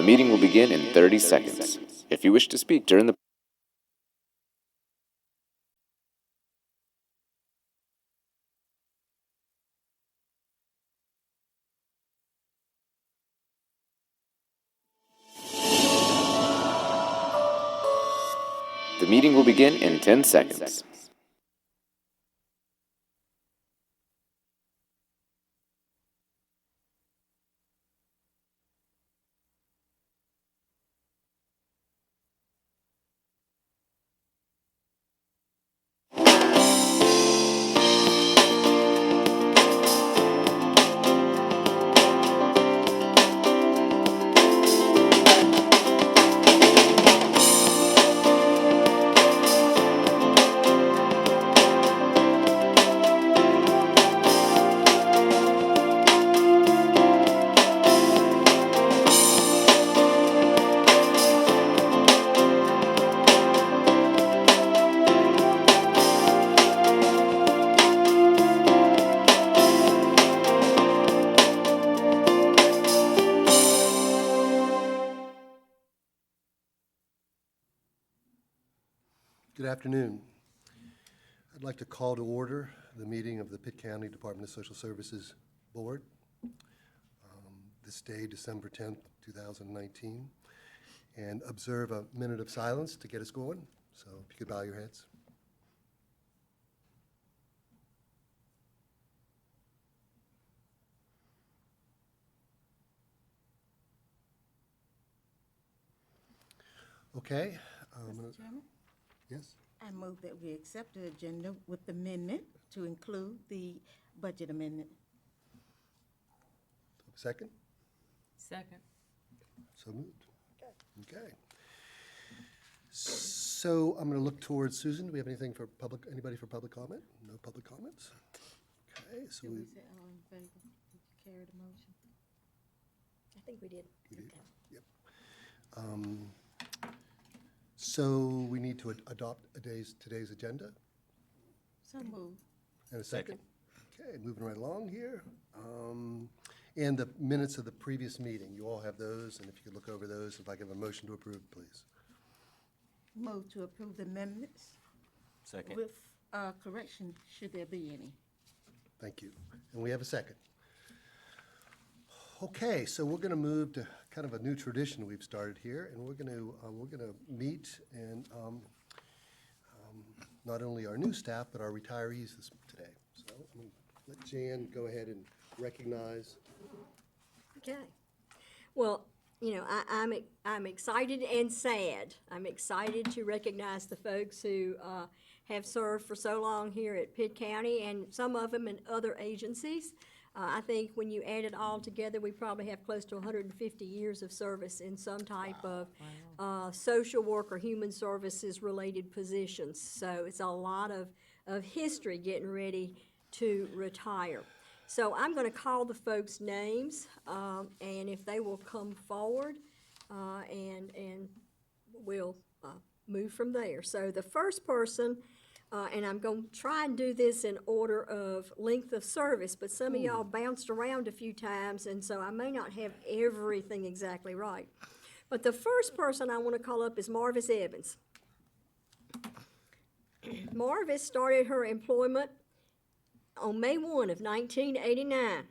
The meeting will begin in 30 seconds. If you wish to speak during the The meeting will begin in 10 seconds. Good afternoon. I'd like to call to order the meeting of the Pitt County Department of Social Services Board. This day, December 10th, 2019, and observe a minute of silence to get us going. So if you could bow your heads. Okay. Mr. Chairman, Yes? I move that we accept the agenda with amendment to include the budget amendment. Second? Second. So moved. Okay. So I'm going to look towards Susan. Do we have anything for anybody for public comment? No public comments? Okay, so Did we we say all in favor? Did you carry the motion? I think we did. Yep. So we need to adopt today's agenda. So moved. And a second? Okay, moving right along here. And the minutes of the previous meeting, you all have those, and if you could look over those, if I give a motion to approve, please. Move to approve the amendments Second. with correction, should there be any. Thank you. And we have a second. Okay, so we're going to move to kind of a new tradition we've started here, and we're going to meet and not only our new staff but our retirees today. So I'm going to let Jan go ahead and recognize. Okay. Well, you know, I'm excited and sad. I'm excited to recognize the folks who have served for so long here at Pitt County, and some of them in other agencies. I think when you add it all together, we probably have close to 150 years of service in some type of social work or human services related positions. So it's a lot of history getting ready to retire. So I'm going to call the folks' names, and if they will come forward, and we'll move from there. So the first person, and I'm going to try and do this in order of length of service, but some of y'all bounced around a few times, and so I may not have everything exactly right. But the first person I want to call up is Marvis Evans. Marvis started her employment on May 1 of 1989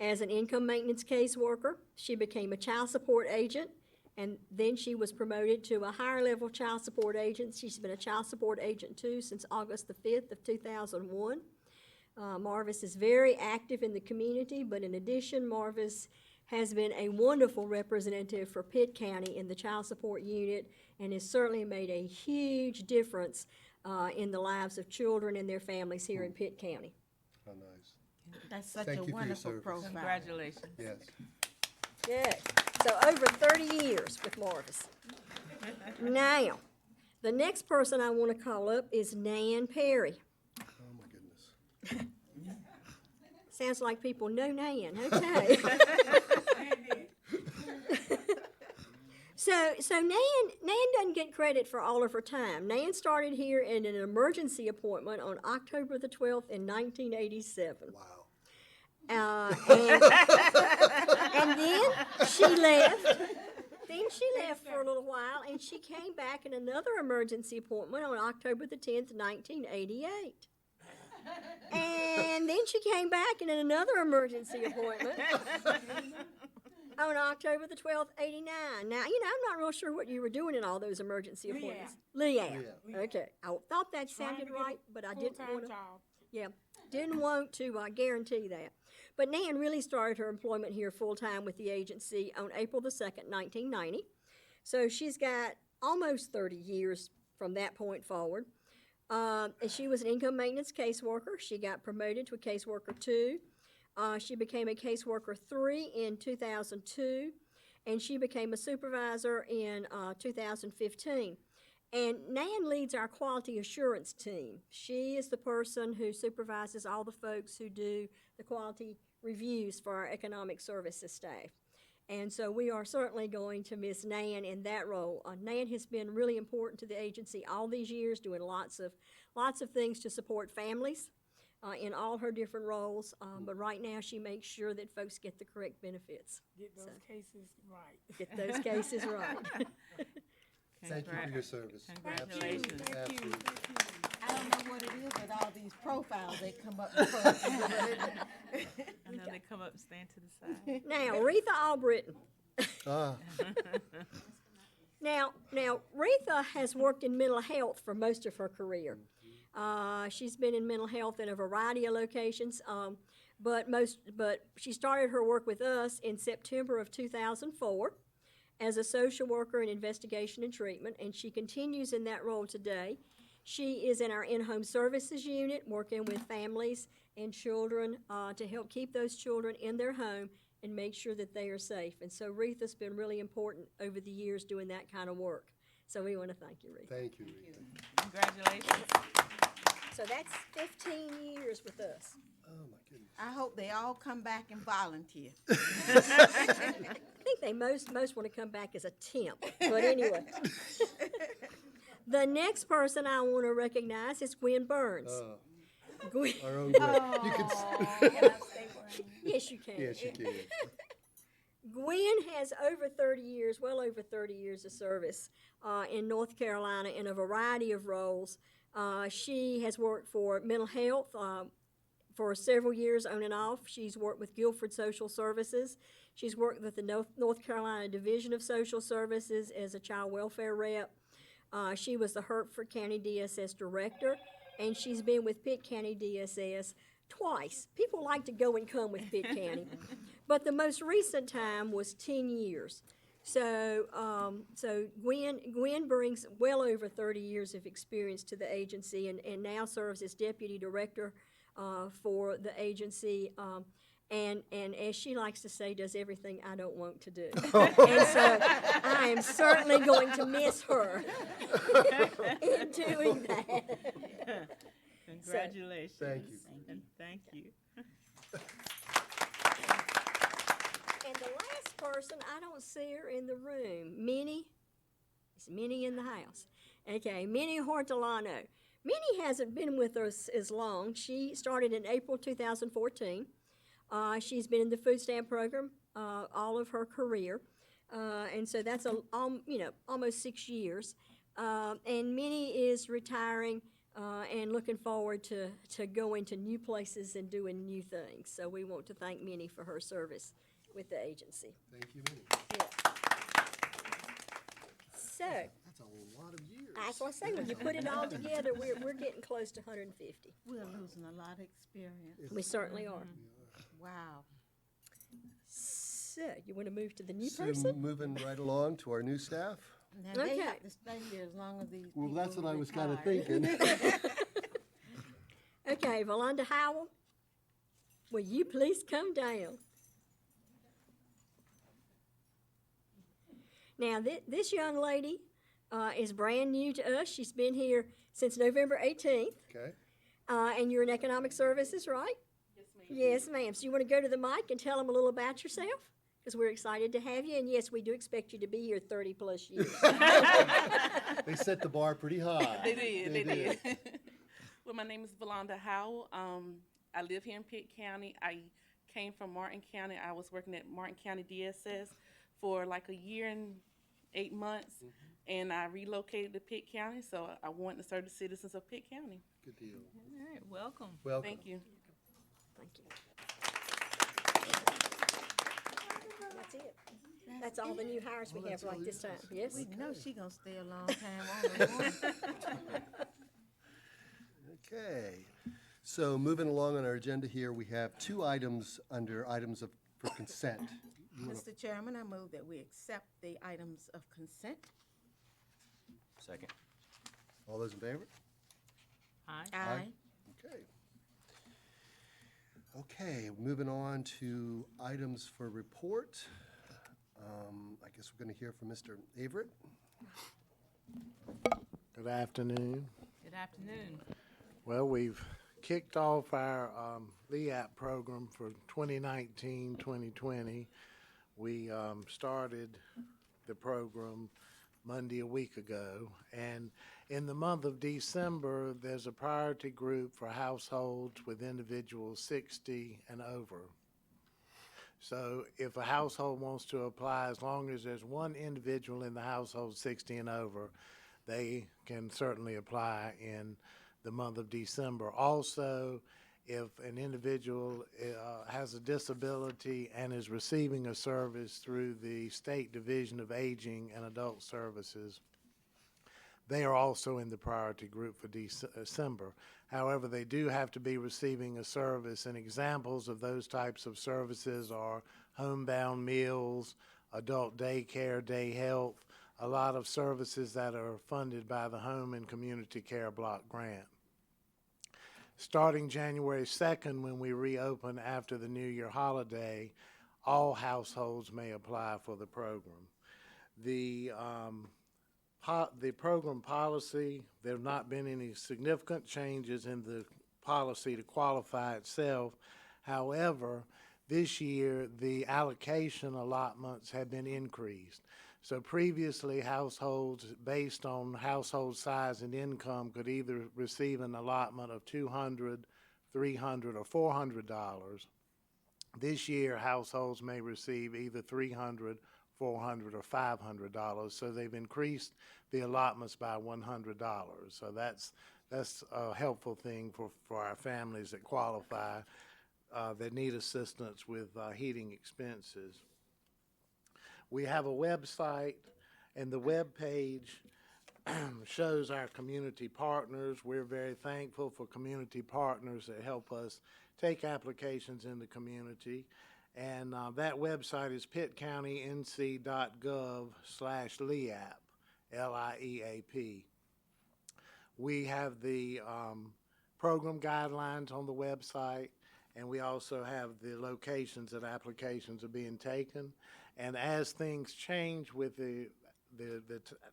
as an income maintenance caseworker. She became a child support agent, and then she was promoted to a higher level child support agent. She's been a child support agent too since August the 5th of 2001. Marvis is very active in the community, but in addition, Marvis has been a wonderful representative for Pitt County in the child support unit and has certainly made a huge difference in the lives of children and their families here in Pitt County. Oh, nice. That's such Thank a you for your wonderful service. profile. Congratulations. Yes. Yeah, so over 30 years with Marvis. Now, the next person I want to call up is Nan Perry. Oh, my goodness. Sounds like people know Nan, okay. So Nan doesn't get credit for all of her time. Nan started here in an emergency appointment on October the 12th in 1987. Wow. And then she left Then she left for a little while, and she came back in another emergency appointment on October the 10th, 1988. And then she came back in another emergency appointment on October the 12th, 89. Now, I'm not real sure what you were doing in all those emergency appointments. Leanne. Okay. I thought that sounded right, but I didn't want to. Yeah, didn't want to guarantee that. But Nan really started her employment here full-time with the agency on April the 2nd, 1990. So she's got almost 30 years from that point forward. And she was an income maintenance caseworker. She got promoted to a caseworker 2. She became a caseworker 3 in 2002, and she became a supervisor in 2015. And Nan leads our quality assurance team. She is the person who supervises all the folks who do the quality reviews for our economic services staff. And so we are certainly going to miss Nan in that role. Nan has been really important to the agency all these years, doing lots of things to support families in all her different roles. But right now, she makes sure that folks get the correct benefits. Get those cases right. Get those cases right. Thank you for your service. Congratulations. Absolutely. I don't know what it is with all these profiles that come up before us. I know they come up and stand to the side. Now, Retha Albritton. Ah, Now, Retha has worked in mental health for most of her career. She's been in mental health in a variety of locations, but she started her work with us in September of 2004 as a social worker in investigation and treatment, and she continues in that role today. She is in our in-home services unit, working with families and children to help keep those children in their home and make sure that they are safe. And so Retha's been really important over the years doing that kind of work. So we want to thank you, Retha. thank you, Rita. Congratulations. So that's 15 years with us. Oh, my goodness. I hope they all come back and volunteer. I think they most want to come back as a temp, but anyway. The next person I want to recognize is Gwen Burns. Gwen, Our own Gwen. You can, yes, you can. yes, you can. Gwen has well over 30 years of service in North Carolina in a variety of roles. She has worked for mental health for several years on and off. She's worked with Guilford Social Services. She's worked with the North Carolina Division of Social Services as a child welfare rep. She was the Hertford County DSS director, and she's been with Pitt County DSS twice. People like to go and come with Pitt County, but the most recent time was 10 years. So Gwen brings well over 30 years of experience to the agency, and now serves as deputy director for the agency. And as she likes to say, does everything I don't want to do. And so I am certainly going to miss her in doing that. Congratulations. Thank you. And thank you. And the last person, I don't see her in the room. Minnie? Is Minnie in the house? Okay, Minnie Hortolano. Minnie hasn't been with us as long. She started in April 2014. She's been in the food stamp program all of her career, and so that's almost 6 years. And Minnie is retiring and looking forward to going to new places and doing new things. So we want to thank Minnie for her service with the agency. Thank you, Minnie. So That's a lot of years. that's what I say. When you put it all together, we're getting close to 150. We're losing a lot of experience. We certainly are. Wow. So you want to move to the new So person? moving right along to our new staff. Now, they Okay. have to stay here as long as these Well, people that's what I was kind of retire. thinking. Okay, Valanda Howell, will you please come down? Now, this young lady is brand new to us. She's been here since November 18th, Okay. and you're in Economic Services, right? Yes, ma'am. So you want to go to the mic and tell them a little about yourself? Because we're excited to have you, and yes, we do expect you to be here 30-plus years. They set the bar pretty high. They did. Well, my name is Valanda Howell. I live here in Pitt County. I came from Martin County. I was working at Martin County DSS for like a year and 8 months, and I relocated to Pitt County, so I want to serve the citizens of Pitt County. Good deal. All right, welcome. Welcome. Thank you. Thank you. That's it. That's all the new hires we have right this time, yes? We know she gonna stay a long time on the board. Okay, so moving along on our agenda here, we have two items under items for consent. Mr. Chairman, I move that we accept the items of consent. Second. All those in favor? Aye. Aye. Okay. Okay, moving on to items for report. I guess we're going to hear from Mr. Averett. Good afternoon. Good afternoon. Well, we've kicked off our LEAP program for 2019-2020. We started the program Monday a week ago, and in the month of December, there's a priority group for households with individuals 60 and over. So if a household wants to apply, as long as there's one individual in the household 60 and over, they can certainly apply in the month of December. Also, if an individual has a disability and is receiving a service through the State Division of Aging and Adult Services, they are also in the priority group for December. However, they do have to be receiving a service, and examples of those types of services are homebound meals, adult daycare, day health, a lot of services that are funded by the Home and Community Care Block Grant. Starting January 2nd, when we reopen after the New Year holiday, all households may apply for the program. The program policy, there have not been any significant changes in the policy to qualify itself. However, this year, the allocation allotments have been increased. So previously, households based on household size and income could either receive an allotment of $200, $300, or $400. This year, households may receive either $300, $400, or $500. So they've increased the allotments by $100. So that's a helpful thing for our families that qualify that need assistance with heating expenses. We have a website, and the web page shows our community partners. We're very thankful for community partners that help us take applications in the community. And that website is pittcountync.gov/LEAP, LIEAP. We have the program guidelines on the website, and we also have the locations that applications are being taken. And as things change with the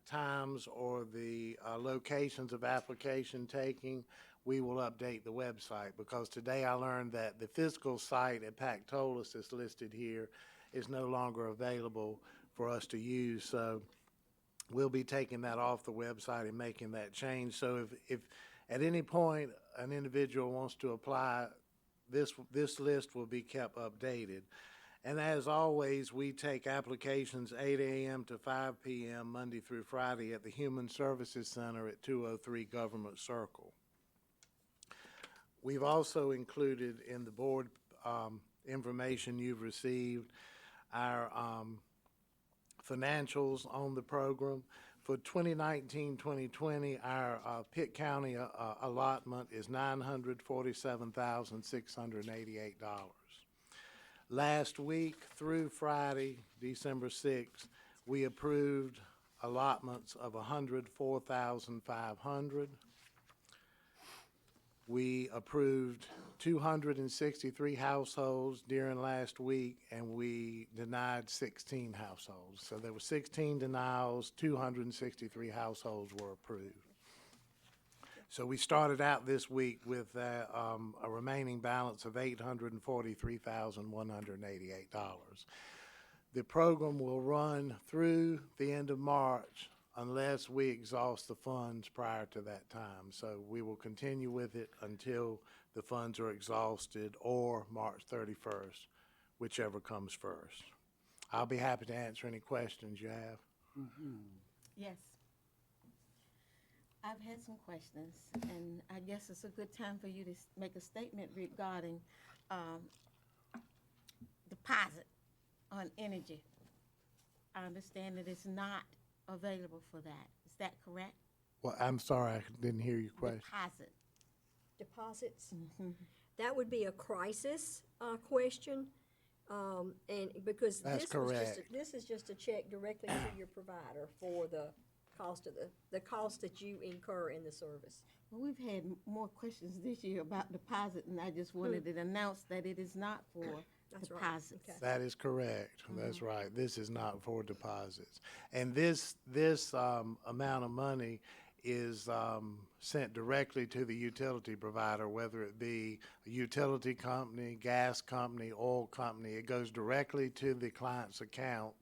times or the locations of application taking, we will update the website, because today I learned that the physical site at Pactolus that's listed here is no longer available for us to use. So we'll be taking that off the website and making that change. So if at any point an individual wants to apply, this list will be kept updated. And as always, we take applications 8 a.m. to 5 p.m. Monday through Friday at the Human Services Center at 203 Government Circle. We've also included in the board information you've received our financials on the program. For 2019-2020, our Pitt County allotment is $947,688. Last week through Friday, December 6th, we approved allotments of $104,500. We approved 263 households during last week, and we denied 16 households. So there were 16 denials, 263 households were approved. So we started out this week with a remaining balance of $843,188. The program will run through the end of March unless we exhaust the funds prior to that time. So we will continue with it until the funds are exhausted, or March 31st, whichever comes first. I'll be happy to answer any questions you have. Yes. I've had some questions, and I guess it's a good time for you to make a statement regarding deposit on energy. I understand that it's not available for that. Is that correct? Well, I'm sorry, I didn't hear your question. Deposit. Deposits? That would be a crisis question, and because That's correct. this is just a check directly to your provider for the cost of the cost that you incur in the service. Well, we've had more questions this year about deposit, and I just wanted it announced that it is not for That's right. deposits. Okay. That is correct. That's right. This is not for deposits. And this amount of money is sent directly to the utility provider, whether it be a utility company, gas company, oil company. It goes directly to the client's account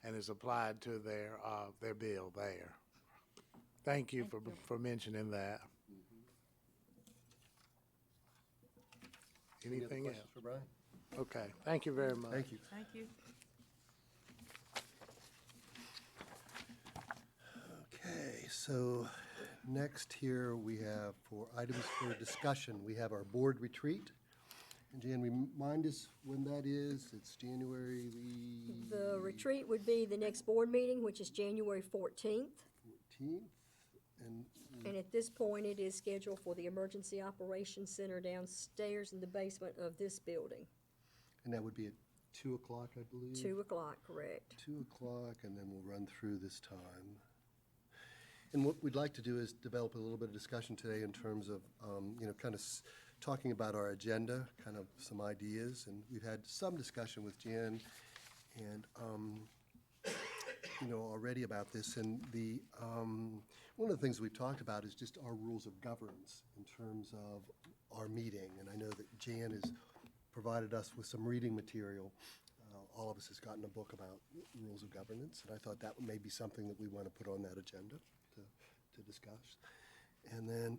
and is applied to their bill there. Thank you for mentioning that. Any other Anything questions else? for Brian? Okay, thank you very much. Thank you. Thank you. Okay, so next here we have for items for discussion, we have our board retreat. And Jan, remind us when that is. It's January The retreat would be the next board meeting, which is January 14th. 14th. And at this point, it is scheduled for the Emergency Operations Center downstairs in the basement of this building. And that would be at 2 o'clock, I believe? 2 o'clock, correct. 2 o'clock, and then we'll run through this time. And what we'd like to do is develop a little bit of discussion today in terms of, kind of talking about our agenda, kind of some ideas. And we've had some discussion with Jan and, already about this. And one of the things we've talked about is just our rules of governance in terms of our meeting. And I know that Jan has provided us with some reading material. All of us has gotten a book about rules of governance, and I thought that may be something that we want to put on that agenda to discuss. And then,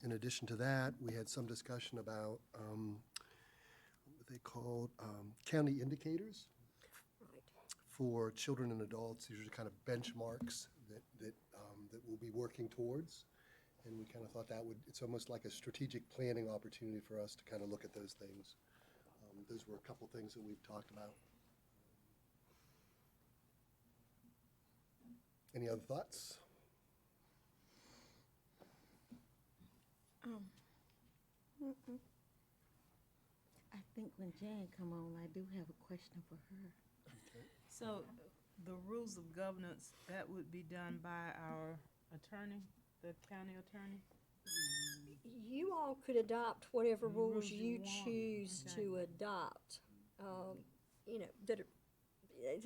in addition to that, we had some discussion about what they called county indicators Right. for children and adults. These are kind of benchmarks that we'll be working towards. And we kind of thought it's almost like a strategic planning opportunity for us to kind of look at those things. Those were a couple things that we've talked about. Any other thoughts? I think when Jan come on, I do have a question for her. So the rules of governance, that would be done by our attorney, the county attorney? You all could adopt whatever Any rules rules you you want. choose Okay. to adopt.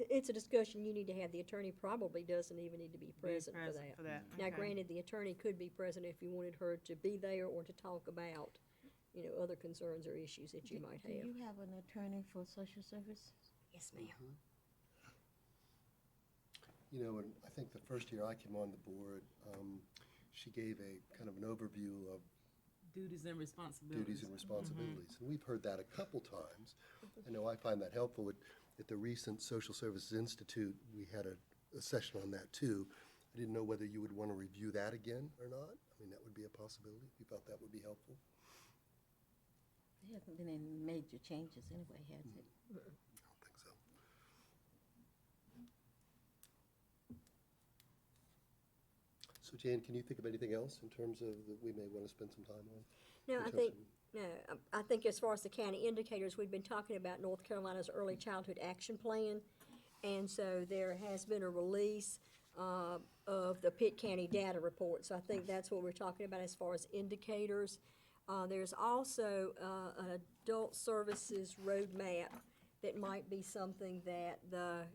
It's a discussion you need to have. The attorney probably doesn't even need to be present for that. Now, Okay. granted, the attorney could be present if you wanted her to be there or to talk about, other concerns or issues that you might Do have. you have an attorney for social services? Yes, ma'am. And I think the first year I came on the board, she gave a kind of an overview of Duties and responsibilities. duties and responsibilities. And we've heard that a couple times. I know I find that helpful. At the recent Social Services Institute, we had a session on that too. I didn't know whether you would want to review that again or not. I mean, that would be a possibility. You felt that would be helpful? There hasn't been any major changes anyway, has it? I don't think so. So Jan, can you think of anything else in terms of that we may want to spend some time on? No, In I terms think, of- no, I think as far as the county indicators, we've been talking about North Carolina's Early Childhood Action Plan. And so there has been a release of the Pitt County Data Report. So I think that's what we're talking about as far as indicators. There's also an adult services roadmap that might be something that the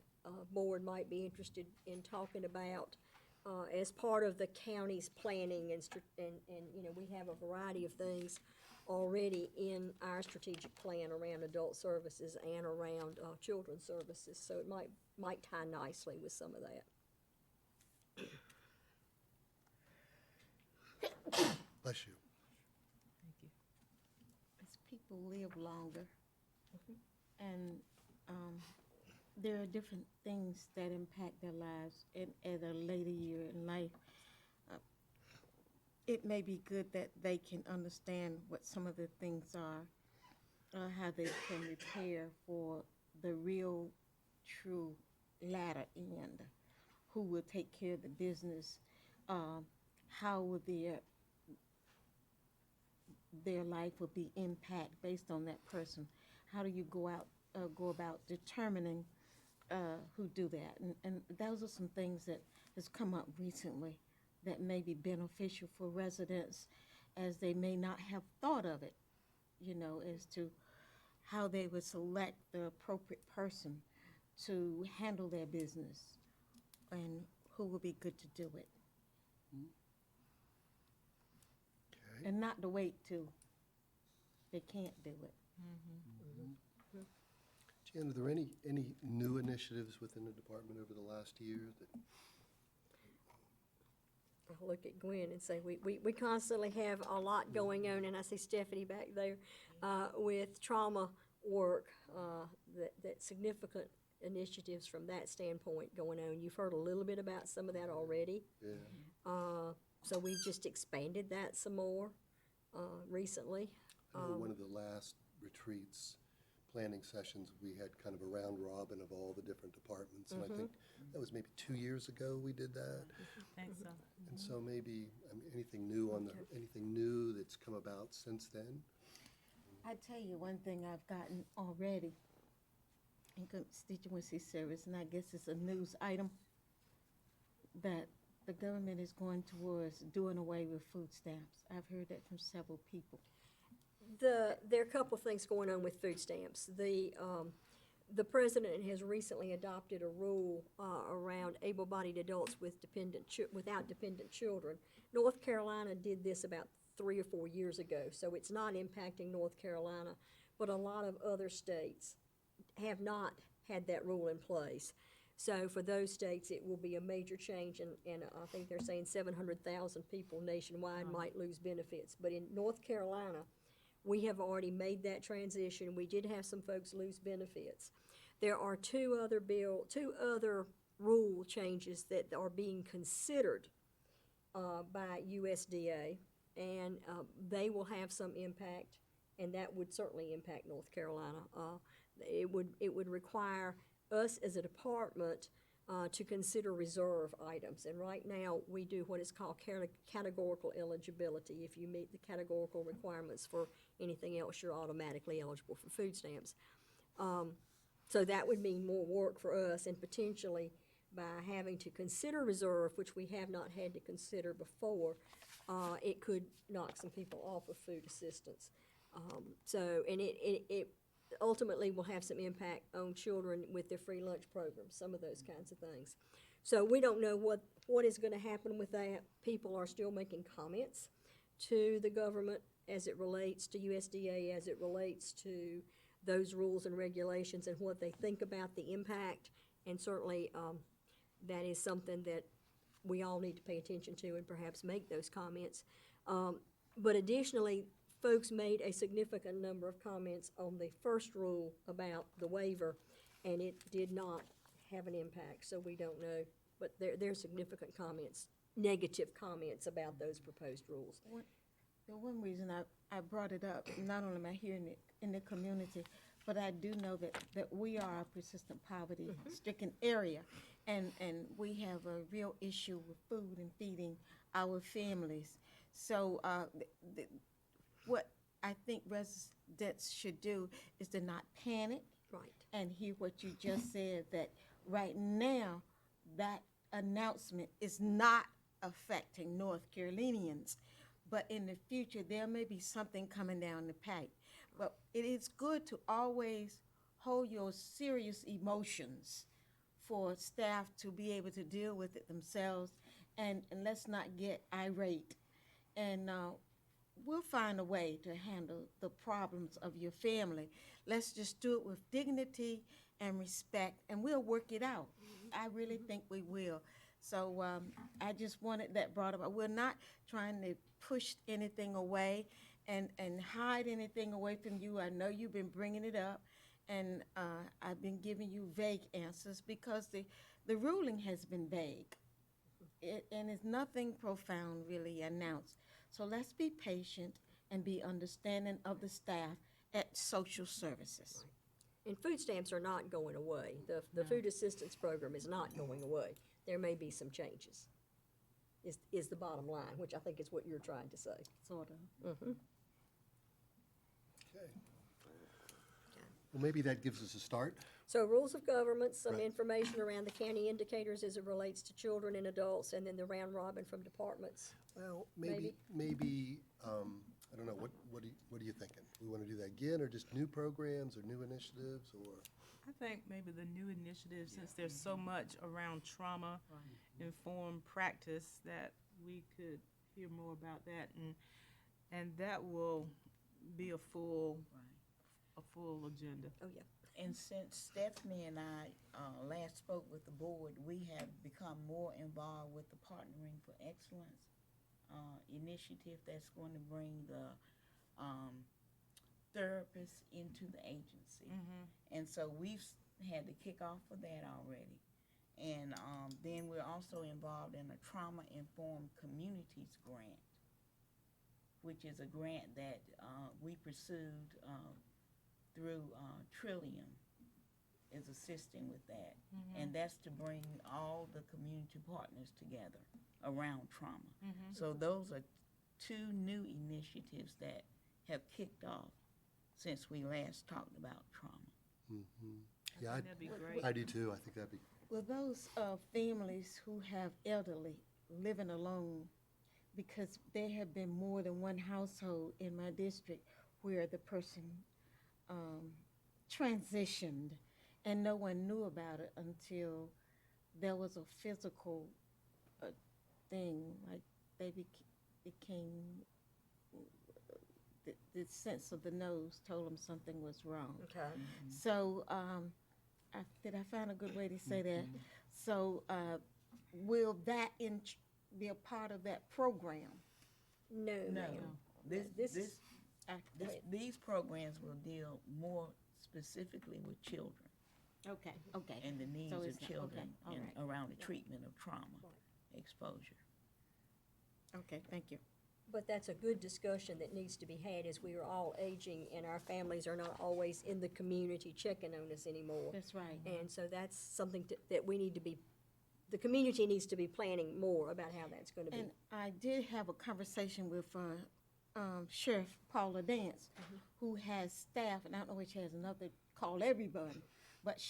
board might be interested in talking about as part of the county's planning and we have a variety of things already in our strategic plan around adult services and around children's services. So it might tie nicely with some of that. Bless you. Thank you. As people live longer, and there are different things that impact their lives at a later year in life. Uh, it may be good that they can understand what some of the things are, how they can prepare for the real, true latter end. Who will take care of the business? How will their life will be impacted based on that person? How do you go about determining who do that? And those are some things that has come up recently that may be beneficial for residents, as they may not have thought of it, as to how they would select the appropriate person to handle their business and who would be good to do it. Okay. And not to wait till they can't do it. Jan, are there any new initiatives within the department over the last year that, I'll look at Gwen and say, we constantly have a lot going on, and I see Stephanie back there with trauma work, that significant initiatives from that standpoint going on. You've heard a little bit about some of that already. yeah? So we've just expanded that some more recently. I know one of the last retreats, planning sessions, we had kind of a round robin of all the different departments. And I think that was maybe 2 years ago we did that. I think so. And so maybe, anything new that's come about since then? I tell you one thing I've gotten already in constituency service, and I guess it's a news item, that the government is going towards doing away with food stamps. I've heard that from several people. There are a couple of things going on with food stamps. The president has recently adopted a rule around able-bodied adults with without dependent children. North Carolina did this about 3 or 4 years ago, so it's not impacting North Carolina, but a lot of other states have not had that rule in place. So for those states, it will be a major change, and I think they're saying 700,000 people nationwide might lose benefits. But in North Carolina, we have already made that transition. We did have some folks lose benefits. There are two other rule changes that are being considered by USDA, and they will have some impact, and that would certainly impact North Carolina. It would require us as a department to consider reserve items. And right now, we do what is called categorical eligibility. If you meet the categorical requirements for anything else, you're automatically eligible for food stamps. So that would mean more work for us, and potentially by having to consider reserve, which we have not had to consider before, it could knock some people off of food assistance. And it ultimately will have some impact on children with their free lunch programs, some of those kinds of things. So we don't know what is going to happen with that. People are still making comments to the government as it relates to USDA, as it relates to those rules and regulations and what they think about the impact. And certainly that is something that we all need to pay attention to and perhaps make those comments. But additionally, folks made a significant number of comments on the first rule about the waiver, and it did not have an impact, so we don't know. But there are significant comments, negative comments about those proposed rules. The one reason I brought it up, not only am I here in the community, but I do know that we are a persistent poverty-stricken area, and we have a real issue with food and feeding our families. So what I think residents should do is to not panic. Right. And hear what you just said, that right now, that announcement is not affecting North Carolinians. But in the future, there may be something coming down the pipe. But it is good to always hold your serious emotions for staff to be able to deal with it themselves, and let's not get irate. And we'll find a way to handle the problems of your family. Let's just do it with dignity and respect, and we'll work it out. I really think we will. So I just wanted that brought up. We're not trying to push anything away and hide anything away from you. I know you've been bringing it up, And I've been giving you vague answers because the ruling has been vague. And it's nothing profound really announced. So let's be patient and be understanding of the staff at social services. And food stamps are not going away. The food assistance program is not going away. There may be some changes, is the bottom line, which I think is what you're trying to say. Sort of. Okay. Well, maybe that gives us a start. So rules of government, some Right. information around the county indicators as it relates to children and adults, and then the round robin from departments. Well, Maybe. maybe, I don't know, what are you thinking? We want to do that again, or just new programs, or new initiatives, or? I think maybe the new initiative, since there's so much around trauma-informed practice, that we could hear more about that, and that will be a full agenda. Oh, yeah. And since Stephanie and I last spoke with the board, we have become more involved with the Partnering for Excellence initiative that's going to bring the therapists into the agency. And so we've had the kickoff for that already. And then we're also involved in a Trauma-Informed Communities grant, which is a grant that we pursued through Trillium is assisting with that. And that's to bring all the community partners together around trauma. So those are two new initiatives that have kicked off since we last talked about trauma. Yeah, That'd be great. I do too. I think that'd be, Well, those families who have elderly living alone, because there have been more than one household in my district where the person transitioned and no one knew about it until there was a physical thing, like they became, the sense of the nose told them something was wrong. Okay. So, did I find a good way to say that? So, will that be a part of that program? No, No, ma'am. This is- these programs will deal more specifically with children Okay, okay. and the needs So of it's not- children okay, all and right. around the treatment of trauma exposure. Okay, thank you. But that's a good discussion that needs to be had as we are all aging and our families are not always in the community checking on us anymore. That's right. And so that's something that we need to be, the community needs to be planning more about how that's gonna be. And I did have a conversation with Sheriff Paula Dance, who has staff, and I don't know if she has enough to call everybody, but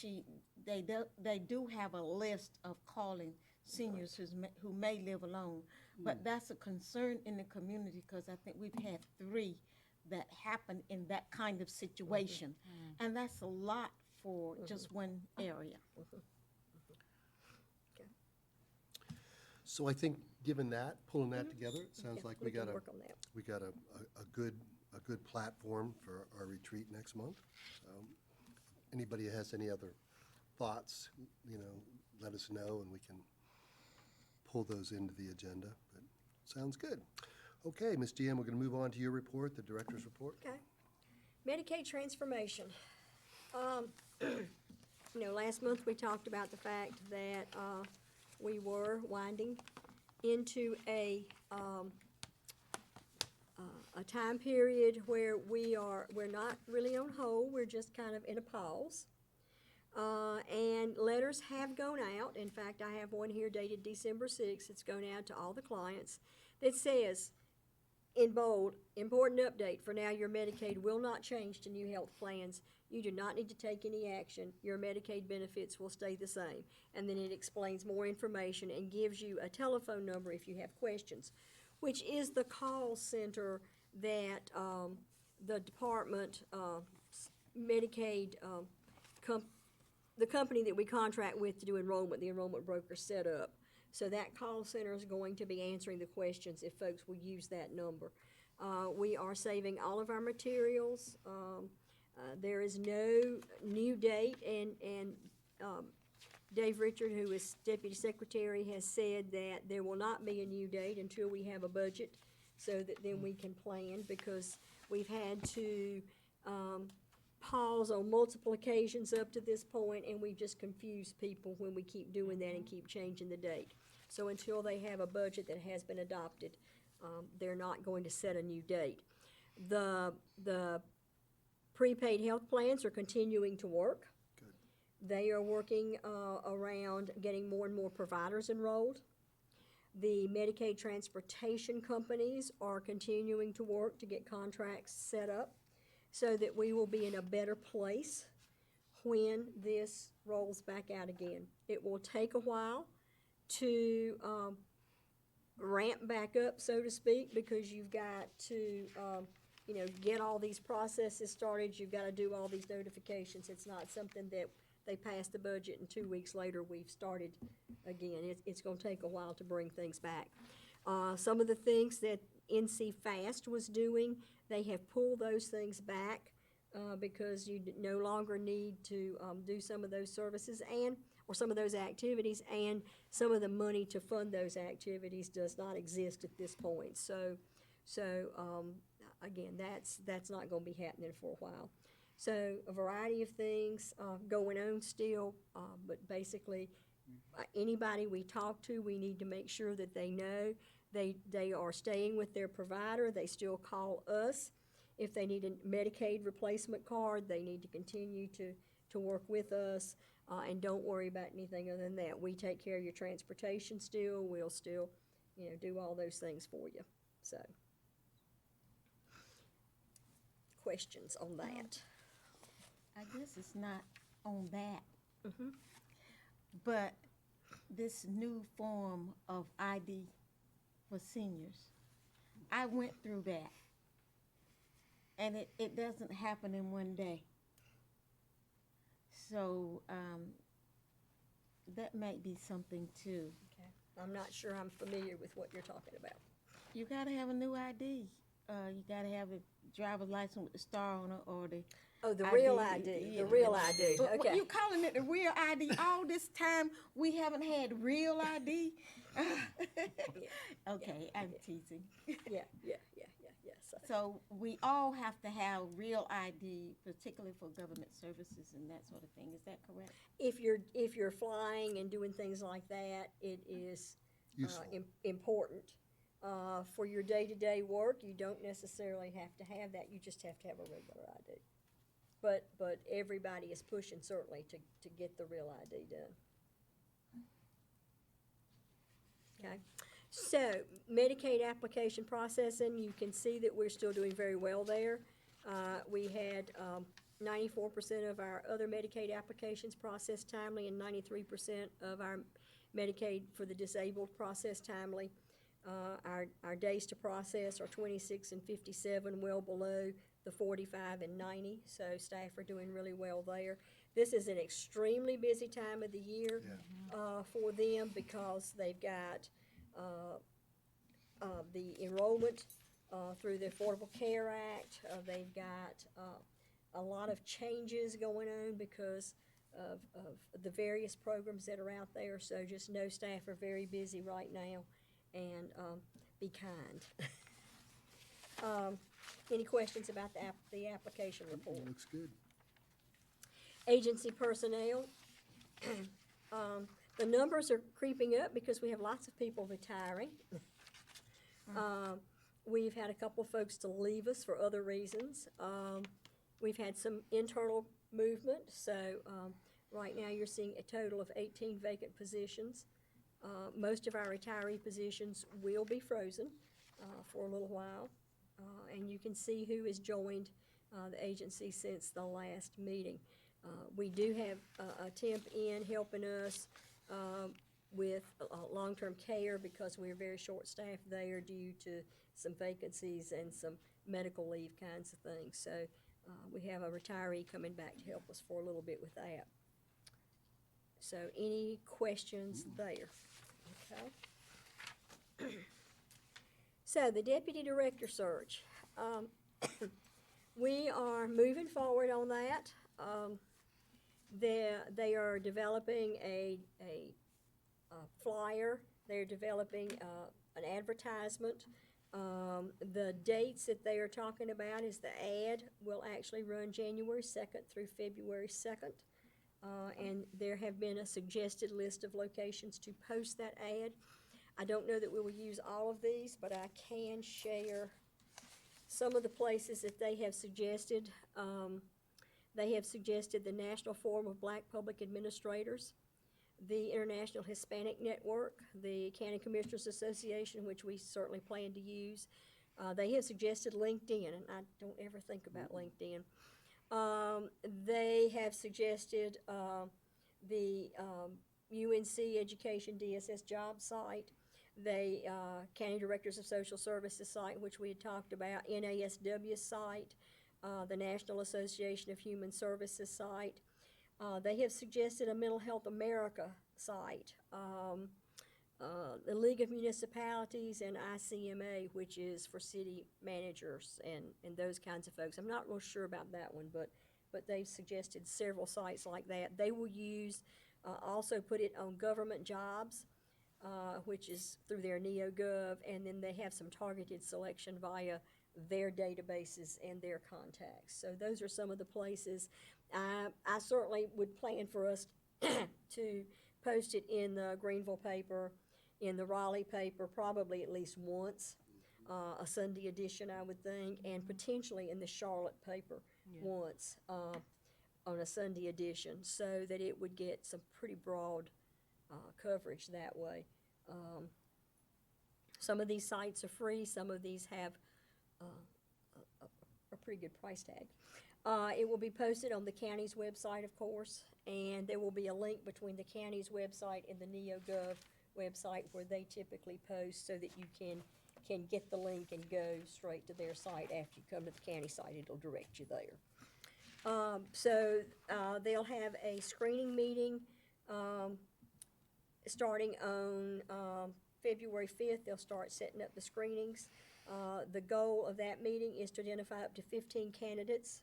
they do have a list of calling seniors who may live alone. But that's a concern in the community, because I think we've had 3 that happened in that kind of situation. And that's a lot for just one area. so I think, given that, pulling that together, it sounds Yeah, like we can got work on that. a good platform for our retreat next month. Anybody has any other thoughts, let us know, and we can pull those into the agenda. But sounds good. Okay, Ms. GM, we're going to move on to your report, the director's report. Okay. Medicaid transformation. Last month we talked about the fact that we were winding into a time period where we're not really on hold, we're just kind of in a pause. And letters have gone out. In fact, I have one here dated December 6th. It's gone out to all the clients that says, in bold, important update, for now your Medicaid will not change to new health plans. You do not need to take any action. Your Medicaid benefits will stay the same. And then it explains more information and gives you a telephone number if you have questions, which is the call center that the department, Medicaid, the company that we contract with to do enrollment, the enrollment broker, set up. So that call center is going to be answering the questions if folks will use that number. We are saving all of our materials. There is no new date, and Dave Richard, who is Deputy Secretary, has said that there will not be a new date until we have a budget, so that then we can plan, because we've had to pause on multiple occasions up to this point, and we just confuse people when we keep doing that and keep changing the date. So until they have a budget that has been adopted, they're not going to set a new date. The prepaid health plans are continuing to work. Good. They are working around getting more and more providers enrolled. The Medicaid transportation companies are continuing to work to get contracts set up so that we will be in a better place when this rolls back out again. It will take a while to ramp back up, so to speak, because you've got to, get all these processes started. You've got to do all these notifications. It's not something that they pass the budget and 2 weeks later we've started again. It's going to take a while to bring things back. Some of the things that NC Fast was doing, they have pulled those things back because you no longer need to do some of those services or some of those activities, and some of the money to fund those activities does not exist at this point. So again, that's not going to be happening for a while. So a variety of things going on still, but basically anybody we talk to, we need to make sure that they know they are staying with their provider. They still call us. If they need a Medicaid replacement card, they need to continue to work with us, and don't worry about anything other than that. We take care of your transportation still. We'll still, do all those things for you. So, questions on that? I guess it's not on that. But this new form of ID for seniors, I went through that. And it doesn't happen in one day. So that might be something too. Okay. I'm not sure I'm familiar with what you're talking about. You gotta have a new ID. You gotta have a driver's license with the star on it or the The real ID, the real ID, But okay. you calling it the real ID? All this time we haven't had real ID? Okay, I'm teasing. Yeah. So we all have to have real ID, particularly for government services and that sort of thing. Is that correct? If you're flying and doing things like that, it is Useful. important. For your day-to-day work, you don't necessarily have to have that. You just have to have a regular ID. But everybody is pushing certainly to get the real ID done. Okay. So, Medicaid application processing, you can see that we're still doing very well there. We had 94% of our other Medicaid applications processed timely and 93% of our Medicaid for the disabled processed timely. Our days to process are 26 and 57, well below the 45 and 90, so staff are doing really well there. This is an extremely busy time of the year for them because they've got the enrollment through the Affordable Care Act. They've got a lot of changes going on because of the various programs that are out there, so just know staff are very busy right now, and be kind. Any questions about the application report? Looks good. Agency personnel. The numbers are creeping up because we have lots of people retiring. We've had a couple of folks to leave us for other reasons. We've had some internal movement, so right now you're seeing a total of 18 vacant positions. Most of our retiree positions will be frozen for a little while, and you can see who has joined the agency since the last meeting. We do have a temp in helping us with long-term care because we're very short-staffed there due to some vacancies and some medical leave kinds of things. So we have a retiree coming back to help us for a little bit with that. So any questions there? Okay. So the deputy director search. We are moving forward on that. They are developing a flyer. They're developing an advertisement The dates that they are talking about is the ad will actually run January 2nd through February 2nd. And there have been a suggested list of locations to post that ad. I don't know that we will use all of these, but I can share some of the places that they have suggested. They have suggested the National Forum of Black Public Administrators, the International Hispanic Network, the County Commissioners Association, which we certainly plan to use. They have suggested LinkedIn, and I don't ever think about LinkedIn. They have suggested the UNC Education DSS job site, the County Directors of Social Services site, which we had talked about, NASW site, the National Association of Human Services site. They have suggested a Mental Health America site, the League of Municipalities, and ICMA, which is for city managers and those kinds of folks. I'm not real sure about that one, but they've suggested several sites like that. They will use, also put it on government jobs, which is through their NeoGov, and then they have some targeted selection via their databases and their contacts. So those are some of the places. I certainly would plan for us to post it in the Greenville paper, in the Raleigh paper, probably at least once, a Sunday edition, I would think, and potentially in the Charlotte paper once on a Sunday edition, so that it would get some pretty broad coverage that way. Some of these sites are free, some of these have a pretty good price tag. It will be posted on the county's website, of course, and there will be a link between the county's website and the NeoGov website where they typically post, so that you can get the link and go straight to their site. After you come to the county site, it'll direct you there. They'll have a screening meeting starting on February 5th. They'll start setting up the screenings. The goal of that meeting is to identify up to 15 candidates.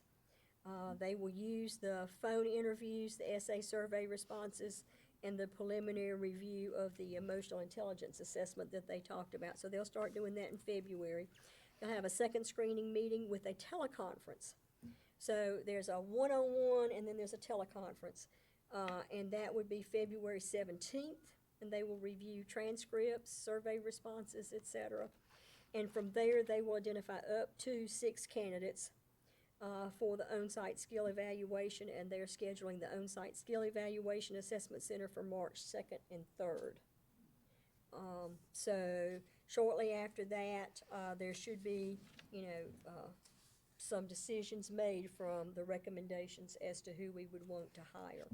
They will use the phone interviews, the essay survey responses, and the preliminary review of the emotional intelligence assessment that they talked about. So they'll start doing that in February. They'll have a second screening meeting with a teleconference. So there's a one-on-one and then there's a teleconference. And that would be February 17th, and they will review transcripts, survey responses, etc. And from there, they will identify up to 6 candidates for the on-site skill evaluation, and they're scheduling the on-site skill evaluation assessment center for March 2nd and 3rd. So shortly after that, there should be, some decisions made from the recommendations as to who we would want to hire.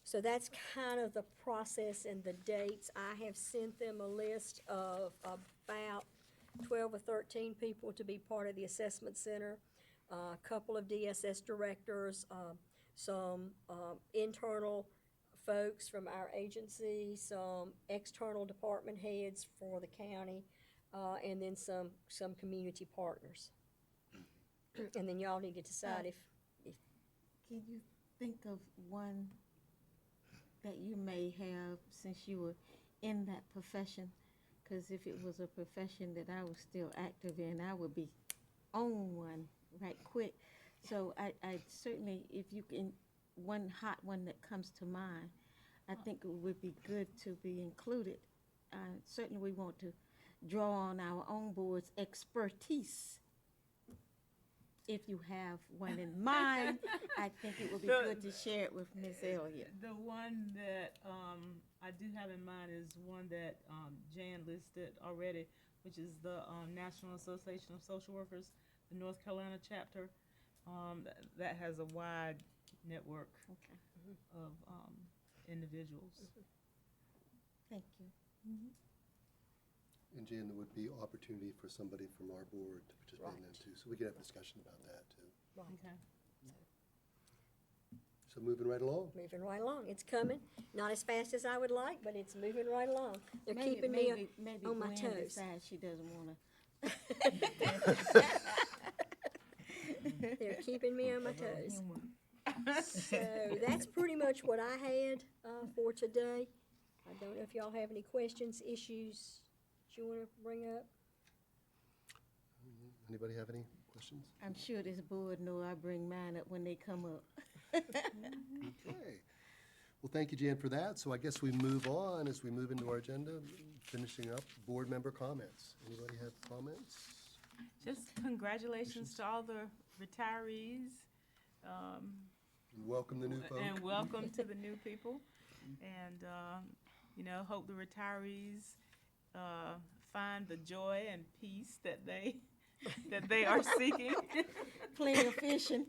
So that's kind of the process and the dates. I have sent them a list of about 12 or 13 people to be part of the assessment center, a couple of DSS directors, some internal folks from our agency, some external department heads for the county, and then some community partners. And then y'all need to decide if Can you think of one that you may have since you were in that profession? Because if it was a profession that I was still active in, I would be on one right quick. So I certainly, if you can, one hot one that comes to mind, I think it would be good to be included. Certainly we want to draw on our own board's expertise. If you have one in mind, I think it would be good to share it with Ms. Elliott. The one that I do have in mind is one that Jan listed already, which is the National Association of Social Workers, the North Carolina chapter. That has a wide network of individuals. Thank you. And Jan, there would be opportunity for somebody from our board to participate in that too, so we could have a discussion about that too. Okay. So moving right along. moving right along. It's coming, not as fast as I would like, but it's moving right along. They're Maybe- keeping me maybe on my Gwen toes. decides she doesn't want They're keeping me on my toes. So that's pretty much what I had for today. I don't know if y'all have any questions, issues. you want to bring up? Anybody have any questions? I'm sure this board know I bring mine up when they come up. Okay. Well, thank you, Jan, for that. So I guess we move on as we move into our agenda, finishing up board member comments. Anybody have comments? Just congratulations to all the retirees, Welcome the new folks. and welcome to the new people. And, you know, hope the retirees, find the joy and peace that they are seeking. Plenty of fishing.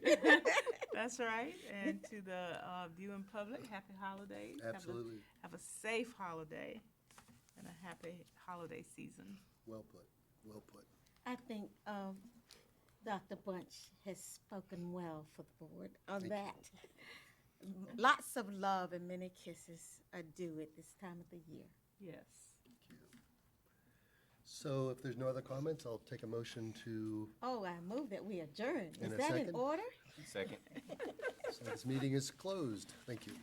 That's right. And to the viewing public, happy holidays. Absolutely. Have a safe holiday and a happy holiday season. Well put, well put. I think Dr. Bunch has spoken well for the board on Thank you. that. Lots of love and many kisses are due at this time of the year. Yes. So if there's no other comments, I'll take a motion to, Oh, I move that we adjourn. And Is a that in second? order? Second. so this meeting is closed. Thank you.